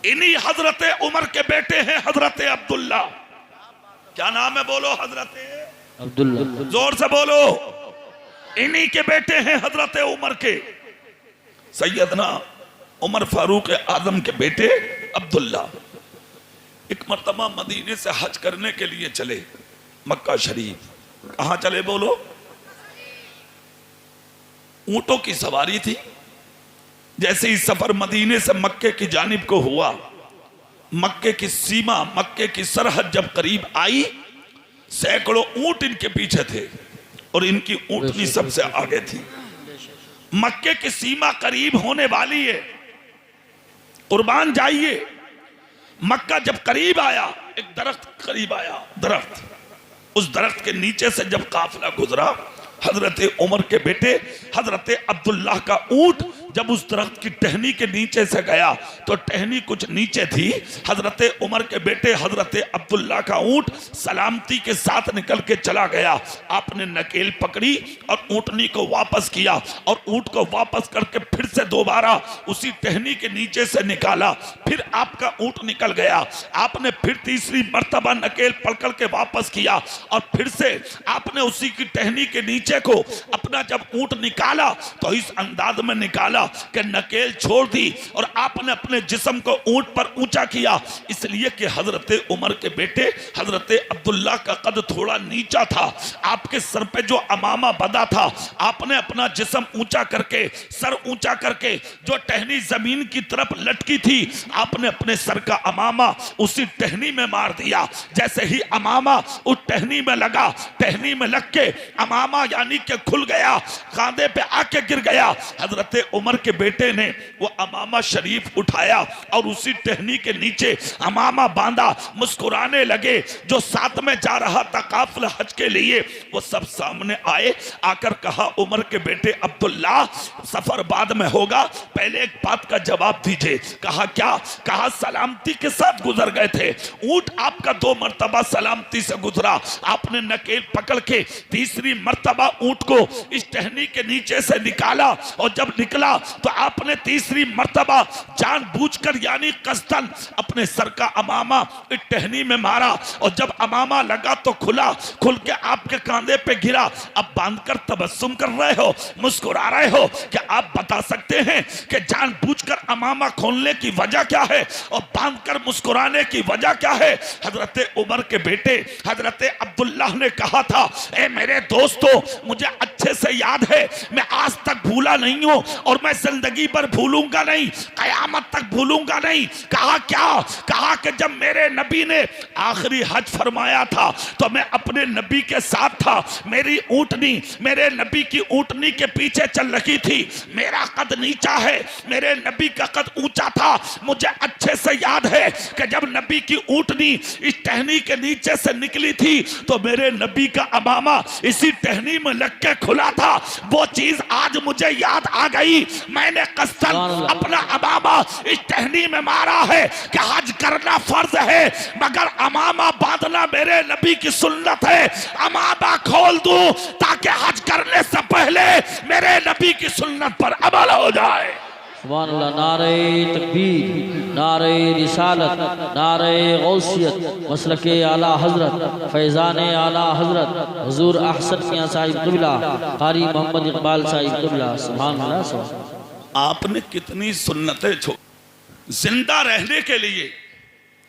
इन्हीं हजरत उमर के बेटे हैं हजरत अब्दुल्ला। क्या नाम है बोलो? हजरत अब्दुल्ला। जोर से बोलो। इन्हीं के बेटे हैं हजरत उमर के, सैयदना उमर फारूक आजम के बेटे अब्दुल्ला। एक मर्तबा मदीने से हज करने के लिए चले मक्का शरीफ। कहां चले बोलो? ऊंटों की सवारी थी। जैसे ही सफर मदीने से मक्के की जानिब को हुआ, मक्के की सीमा, मक्के की सरहद जब करीब आई, सैकड़ों ऊंट इनके पीछे थे और इनकी ऊंटनी सबसे आगे थी। मक्के की सीमा करीब होने वाली है, कुर्बान जाइए। मक्का जब करीब आया, एक दरख्त करीब आया, दरख्त, उस दरख्त के नीचे से जब काफिला गुजरा, हजरत उमर के बेटे हजरत अब्दुल्लाह का ऊंट जब उस दरख्त की टहनी के नीचे से गया तो टहनी कुछ नीचे थी। हजरत उमर के बेटे हजरत अब्दुल्लाह का ऊंट सलामती के साथ निकल के चला गया। आपने नकेल पकड़ी और ऊंटनी को वापस किया और ऊंट को वापस करके फिर से दोबारा उसी टहनी के नीचे से निकाला। फिर आपका ऊंट निकल गया। आपने फिर तीसरी मर्तबा नकेल पकड़ के वापस किया और फिर से आपने उसी की टहनी के नीचे को अपना जब ऊंट निकाला तो इस अंदाज में निकाला कि नकेल छोड़ दी और आपने अपने जिस्म को ऊंट पर ऊंचा किया, इसलिए कि हजरत उमर के बेटे हजरत अब्दुल्ला का कद थोड़ा नीचा था। आपके सर पे जो अमामा बंधा था, आपने अपना जिस्म ऊंचा करके, सर ऊंचा करके, जो टहनी जमीन की तरफ लटकी थी, आपने अपने सर का अमामा उसी टहनी में मार दिया। जैसे ही अमामा उस टहनी में लगा, टहनी में लग के अमामा यानी कि खुल गया, कांधे पे आके गिर गया। हजरत उमर के बेटे ने वो अमामा शरीफ उठाया और उसी टहनी के नीचे अमामा बांधा, मुस्कुराने लगे। जो साथ में जा रहा था काफिला हज के लिए, वो सब सामने आए। आकर कहा, उमर के बेटे अब्दुल्ला, सफर बाद में होगा, पहले एक बात का जवाब दीजिए। कहा क्या? कहा सलामती के साथ गुजर गए थे। ऊंट आपका 2 मर्तबा सलामती से गुजरा। आपने नकेल पकड़ के तीसरी मर्तबा ऊंट को इस टहनी के नीचे से निकाला और जब निकला तो आपने तीसरी मर्तबा जानबूझकर यानी कस्तन अपने सर का अमामा इस टहनी में मारा और जब अमामा लगा तो खुला, खुल के आपके कांधे पे गिरा। अब बांधकर तबस्सुम कर रहे हो, मुस्कुरा रहे हो। क्या आप बता सकते हैं कि जानबूझकर अमामा खोलने की वजह क्या है और बांधकर मुस्कुराने की वजह क्या है? हजरत उमर के बेटे हजरत अब्दुल्लाह ने कहा था, ए मेरे दोस्तों, मुझे अच्छे से याद है, मैं आज तक भूला नहीं हूं और मैं जिंदगी पर भूलूंगा नहीं, कयामत तक भूलूंगा नहीं। कहा क्या? कहा कि जब मेरे नबी ने आखिरी हज फरमाया था तो मैं अपने नबी के साथ था। मेरी ऊंटनी मेरे नबी की ऊंटनी के पीछे चल रही थी। मेरा कद नीचा है, मेरे नबी का कद ऊंचा था। मुझे अच्छे से याद है कि जब नबी की ऊंटनी इस टहनी के नीचे से निकली थी तो मेरे नबी का अमामा इसी टहनी में लग के खुला था। वो चीज आज मुझे याद आ गई। मैंने कस्तन अपना अमामा इस टहनी में मारा है कि हज करना फर्ज है, मगर अमामा बांधना मेरे नबी की सुन्नत है। अमामा खोल दूं ताकि हज करने से पहले मेरे नबी की सुन्नत पर अमल हो जाए। सुभान अल्लाह। नारे तकबीर, नारे रिसालत, नारे गौसियत, मसलके आला हजरत, फैजान आला हजरत हुजूर अहसन मियां साहिब क़िबला, कारी मोहम्मद इकबाल साहिब क़िबला। सुभान अल्लाह। आपने कितनी सुन्नतें छोड़। जिंदा रहने के लिए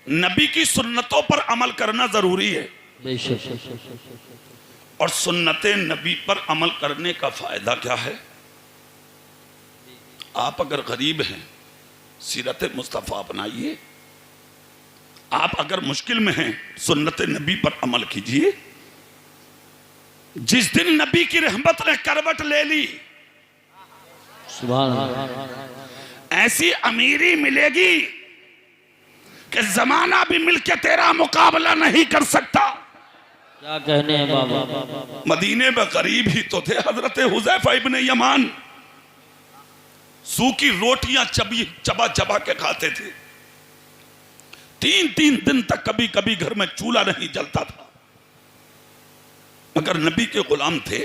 नबी की सुन्नतों पर अमल करना जरूरी है और सुन्नते नबी पर अमल करने का फायदा क्या है? आप अगर गरीब हैं, सीरत मुस्तफ़ा अपनाइए। आप अगर मुश्किल में हैं, सुन्नत नबी पर अमल कीजिए। जिस दिन नबी की रहमत ने करवट ले ली, सुभान अल्लाह, ऐसी अमीरी मिलेगी कि जमाना भी मिलके तेरा मुकाबला नहीं कर सकता। क्या कहने हैं बाबा। मदीने में गरीब ही तो थे। हजरत हुज़ैफा इब्न यमान सूखी रोटियां चबा चबा के खाते थे। 3-3 दिन तक कभी कभी घर में चूल्हा नहीं जलता था, मगर नबी के गुलाम थे,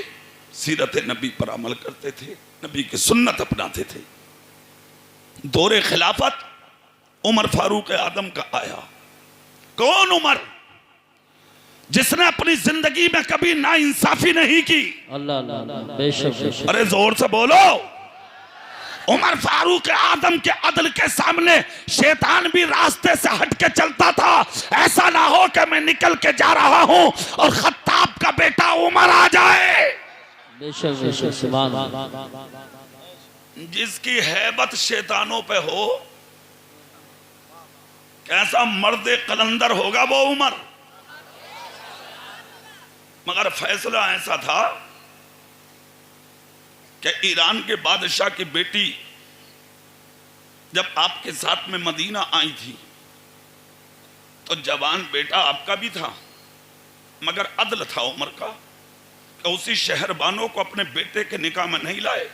सीरत नबी पर अमल करते थे, नबी की सुन्नत अपनाते थे। दौरे खिलाफत उमर फारूक आदम का आया। कौन उमर? जिसने अपनी जिंदगी में कभी नाइंसाफी नहीं की। अल्लाह अल्लाह, बेशक बेशक। अरे जोर से बोलो। उमर फारूक आदम के अदल के सामने शैतान भी रास्ते से हट के चलता था। ऐसा ना हो कि मैं निकल के जा रहा हूं और खत्ताब का बेटा उमर आ जाए। बेशक बेशक, सुभान अल्लाह। जिसकी हैबत शैतानों पे हो, कैसा मर्द कलंदर होगा वो उमर। मगर फैसला ऐसा था कि ईरान के बादशाह की बेटी जब आपके साथ में मदीना आई थी तो जवान बेटा आपका भी था, मगर अदल था उमर का कि उसी शहरबानों को अपने बेटे के निकाह में नहीं लाए।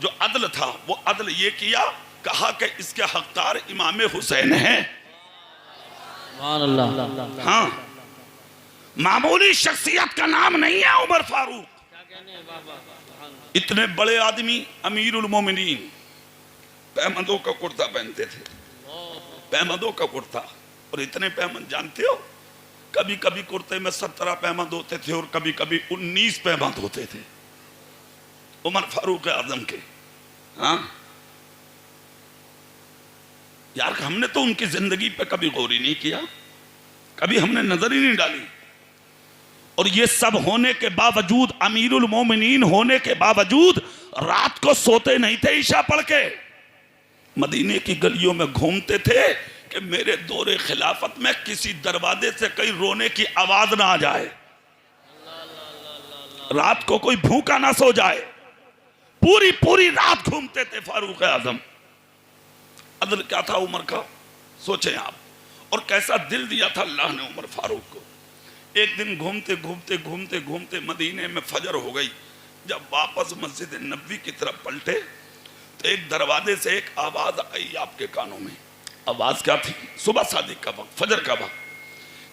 जो अदल था वो अदल ये किया, कहा कि इसके हकदार इमाम हुसैन हैं। हाँ, मामूली शख्सियत का नाम नहीं है उमर फारूक। इतने बड़े आदमी अमीरुल मोमिनीन पैमंदों का कुर्ता पहनते थे, पैमंदों का कुर्ता। और इतने पैमंद जानते हो, कभी कभी कुर्ते में 17 पैमंद होते थे और कभी कभी 19 पैमंद होते थे उमर फारूक आजम के। हाँ यार, हमने तो उनकी जिंदगी पे कभी गौर ही नहीं किया, कभी हमने नजर ही नहीं डाली। और ये सब होने के बावजूद, अमीरुल मोमिनीन होने के बावजूद रात को सोते नहीं थे। ईशा पढ़ के मदीने की गलियों में घूमते थे कि मेरे दौरे खिलाफत में किसी दरवाजे से कहीं रोने की आवाज ना आ जाए, रात को कोई भूखा ना सो जाए। पूरी पूरी रात घूमते थे फारूक आजम। अदल क्या था उमर का, सोचें आप। और कैसा दिल दिया था अल्लाह ने उमर फारूक को। एक दिन घूमते घूमते घूमते घूमते मदीने में फजर हो गई। जब वापस मस्जिद नबवी की तरफ पलटे तो एक दरवाजे से एक आवाज आई आपके कानों में। आवाज क्या थी? सुबह सादिक का वक्त, फजर का वक्त,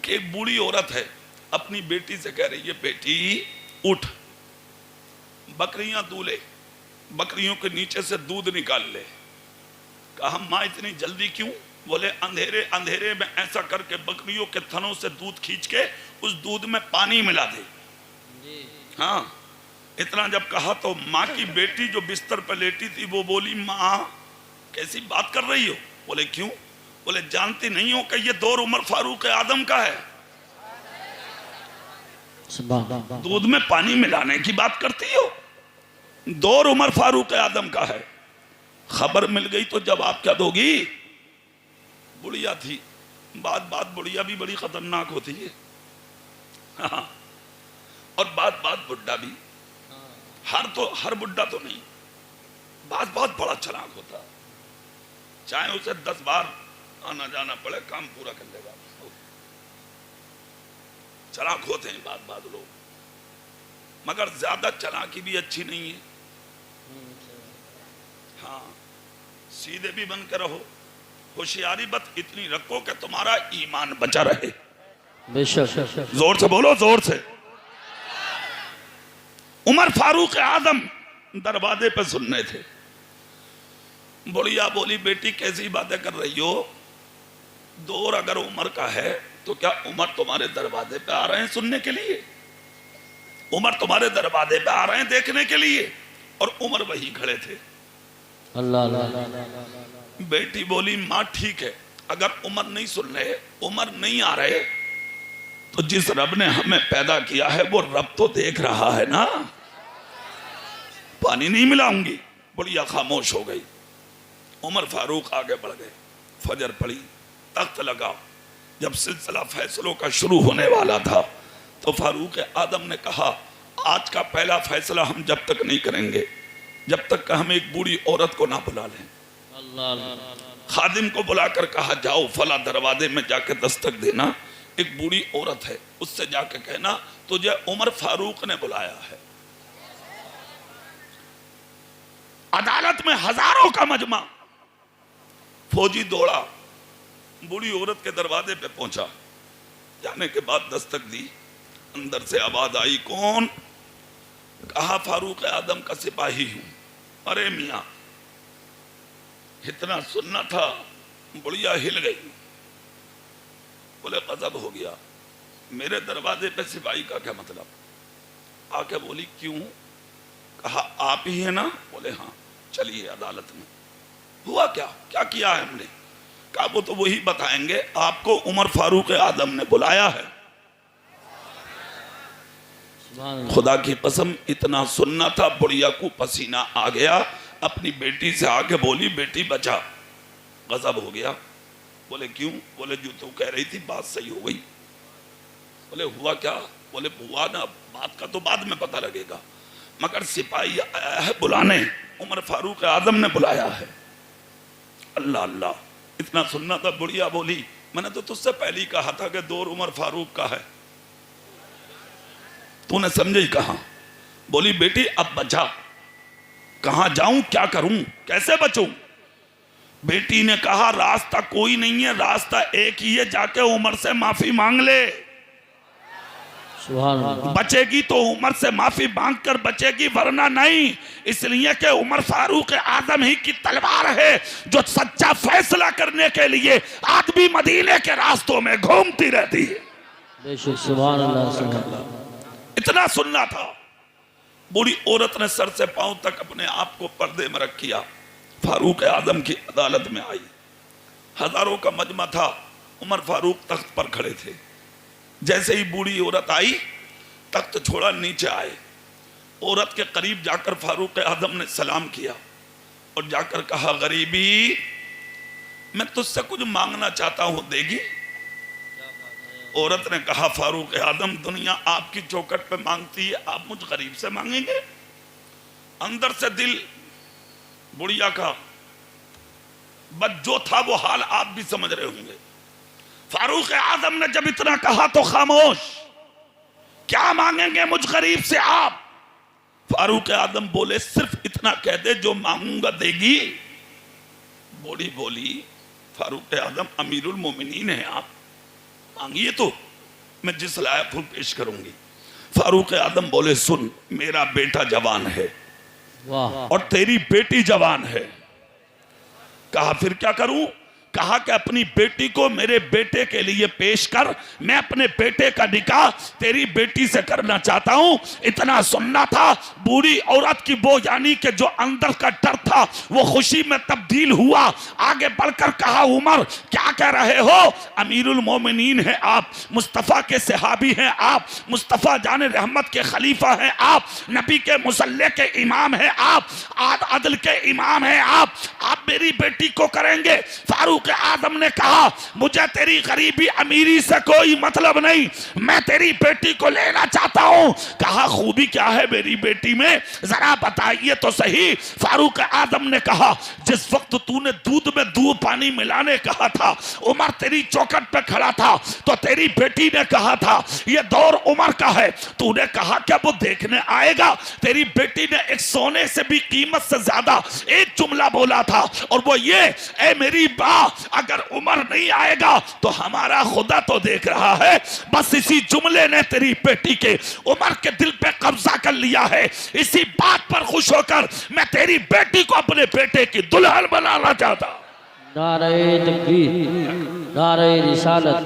कि एक बूढ़ी औरत है अपनी बेटी से कह रही है, बेटी उठ, बकरियां दूले, बकरियों के नीचे से दूध निकाल ले। कहा माँ इतनी जल्दी क्यों? बोले अंधेरे अंधेरे में ऐसा करके बकरियों के थनों से दूध खींच के उस दूध में पानी मिला दे। हाँ, इतना जब कहा तो माँ की बेटी जो बिस्तर पर लेटी थी वो बोली, माँ कैसी बात कर रही हो? बोले क्यों? बोले जानती नहीं हो कि ये दौर उमर फारूक आदम का है, दूध में पानी मिलाने की बात करती हो? दौर उमर फारूक आदम का है। खबर मिल गई तो जवाब क्या दोगी? बुढ़िया थी, बात बात बुढ़िया भी बड़ी खतरनाक होती है। हाँ, और बात बात बुढ़ा भी। हर बुढ़ा तो नहीं, बात बहुत बड़ा चालाक होता, चाहे उसे 10 बार आना जाना पड़े काम पूरा कर लेगा। चालाक होते हैं बात बात लोग, मगर ज्यादा चालाकी भी अच्छी नहीं है। हाँ, सीधे भी बन के रहो, होशियारी बस इतनी रखो कि तुम्हारा ईमान बचा रहे। बेशक, जोर से बोलो, जोर से। उमर फारूक आदम दरवाजे पे सुनने थे। बुढ़िया बोली, बेटी कैसी बातें कर रही हो? दौर अगर उमर का है तो क्या उमर तुम्हारे दरवाजे पे आ रहे हैं सुनने के लिए? उमर तुम्हारे दरवाजे पे आ रहे हैं देखने के लिए? और उमर वही खड़े थे। अल्लाह। बेटी बोली, माँ ठीक है, अगर उमर नहीं सुन रहे, उमर नहीं आ रहे, तो जिस रब ने हमें पैदा किया है वो रब तो देख रहा है ना। पानी नहीं मिलाऊंगी। बुढ़िया खामोश हो गई। उमर फारूक आगे बढ़ गए, फजर पड़ी, तख्त लगा। जब सिलसिला फैसलों का शुरू होने वाला था तो फारूक आदम ने कहा, आज का पहला फैसला हम जब तक नहीं करेंगे जब तक हम एक बूढ़ी औरत को ना बुला लें। खादिम को बुलाकर कहा, जाओ फला दरवाजे में जाके दस्तक देना, एक बूढ़ी औरत है, उससे जाके कहना तुझे उमर फारूक ने बुलाया है। अदालत में हजारों का मजमा, फौजी दौड़ा, बूढ़ी औरत के दरवाजे पे पहुंचा। जाने के बाद दस्तक दी, अंदर से आवाज आई, कौन? कहा, फारूक आदम का सिपाही हूं। अरे मियां, इतना सुनना था, बुढ़िया हिल गई, बोले गजब हो गया, मेरे दरवाजे पे सिपाही का क्या मतलब? आके बोली क्यों? कहा आप ही है ना? बोले हाँ। चलिए अदालत में। हुआ क्या, क्या किया है हमने? कहा वो तो वही बताएंगे, आपको उमर फारूक आजम ने बुलाया है। खुदा की कसम इतना सुनना था, बुढ़िया को पसीना आ गया, अपनी बेटी से आके बोली बेटी बचा। गजब हो गया। बोले क्यों? बोले जो तू कह रही थी बात सही हो गई। बोले हुआ क्या? बोले हुआ ना, बात का तो बाद में पता लगेगा, मगर सिपाही आया है बुलाने, उमर फारूक आजम ने बुलाया है। अल्लाह अल्लाह, इतना सुनना था। बुढ़िया बोली मैंने तो तुझसे पहले ही कहा था कि दौर उमर फारूक का है, तूने समझे ही कहा। बोली बेटी अब बचा, कहां जाऊं, क्या करूं, कैसे बचूं? बेटी ने कहा रास्ता कोई नहीं है, रास्ता एक ही है, जाके उमर से माफी मांग ले। बचेगी तो उमर से माफी मांग कर बचेगी, वरना नहीं। इसलिए कि उमर फारूक आजम ही की तलवार है जो सच्चा फैसला करने के लिए आदमी मदीने के रास्तों में घूमती रहती है। सुभान अल्लाह। इतना सुनना था। बूढ़ी औरत ने सर से पांव तक अपने आप को पर्दे में रख किया, फारूक आजम की अदालत में आई। हजारों का मजमा था, उमर फारूक तख्त पर खड़े थे। जैसे ही बूढ़ी औरत आई, तख्त छोड़ा, नीचे आए। औरत के करीब जाकर फारूक आजम ने सलाम किया और जाकर कहा गरीबी, मैं तुझसे कुछ मांगना चाहता हूं, देगी? औरत ने कहा फारूक आजम दुनिया आपकी चौखट पे मांगती है, आप मुझ गरीब से मांगेंगे? अंदर से दिल बुढ़िया का बस जो था वो हाल आप भी समझ रहे होंगे। फारूक आजम ने जब इतना कहा तो खामोश, क्या मांगेंगे मुझ गरीब से आप? फारूक आजम बोले सिर्फ इतना कह दे जो मांगूंगा देगी। बूढ़ी बोली फारूक आजम अमीरुल मोमिनीन है आप, मांगिए तो मैं जिस लायक हूं पेश करूंगी। फारूक आजम बोले सुन, मेरा बेटा जवान है और तेरी बेटी जवान है। कहा फिर क्या करूं? कहा कि अपनी बेटी को मेरे बेटे के लिए पेश कर, मैं अपने बेटे का निकाह तेरी बेटी से करना चाहता हूं। इतना सुनना था। बूढ़ी औरत की वो यानी कि जो अंदर का डर था वो खुशी में तब्दील हुआ। आगे बढ़कर कहा उमर क्या कह रहे हो? अमीरुल मोमिनीन है आप, मुस्तफ़ा के सहाबी हैं आप, मुस्तफ़ा जाने रहमत के खलीफा हैं आप, नबी के मुसल्ले के इमाम हैं आप, अदल के इमाम हैं आप मेरी बेटी को करेंगे? फारूक आजम ने कहा मुझे तेरी गरीबी अमीरी से कोई मतलब नहीं, मैं तेरी बेटी को लेना चाहता हूं। कहा खूबी क्या है मेरी बेटी में, जरा बताइए तो सही। फारूक आजम ने कहा जिस वक्त तूने दूध में दूध पानी मिलाने कहा था, उमर तेरी चौखट पे खड़ा था, तो तेरी बेटी ने कहा था यह दौर उमर का है। तूने कहा क्या वो देखने आएगा? तेरी बेटी ने एक सोने से भी कीमत से ज्यादा एक जुमला बोला था, और वो ये, ए मेरी बा, अगर उमर नहीं आएगा तो हमारा खुदा तो देख रहा है। बस इसी जुमले ने तेरी बेटी के उमर के दिल पे कब्जा कर लिया है। इसी बात पर खुश होकर मैं तेरी बेटी को अपने बेटे की दुल्हन बनाना चाहता। नारे तकबीर, नारे रिसालत।